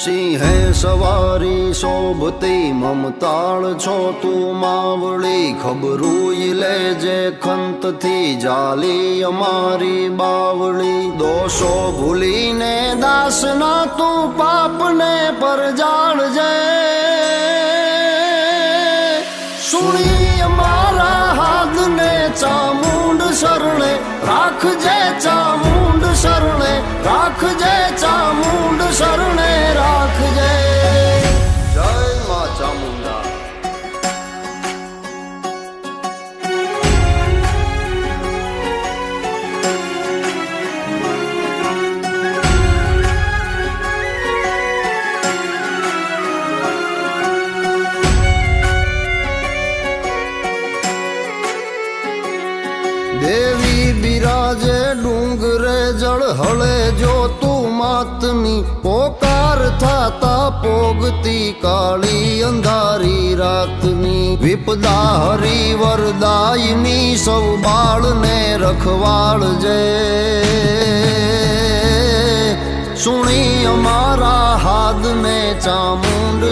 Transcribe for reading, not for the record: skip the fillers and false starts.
સિંહે સવારી શોભતી મમતાળ છો તું માવળી ખબરૂઈ લેજે ખંતથી જાલી અમારી બાવળી દોષો ભૂલીને દાસના તું પાપને પરજાળજે સુણી અમારા હાથને ચામુંડ શરણે રાખજે ચામુંડ શરણે રાખજે ચામુંડ શરણે રાખજે જય મા ચામુંડા દેવી બિરાજે ડુંગરે જળ હળે જો તું માતની પોકાર થાતા પોગતી કાળી અંધારી રાતની વિપદા હરી વરદાયની સૌ બાળને રખવાળજે સુણી અમારા હાથને ચામુંડ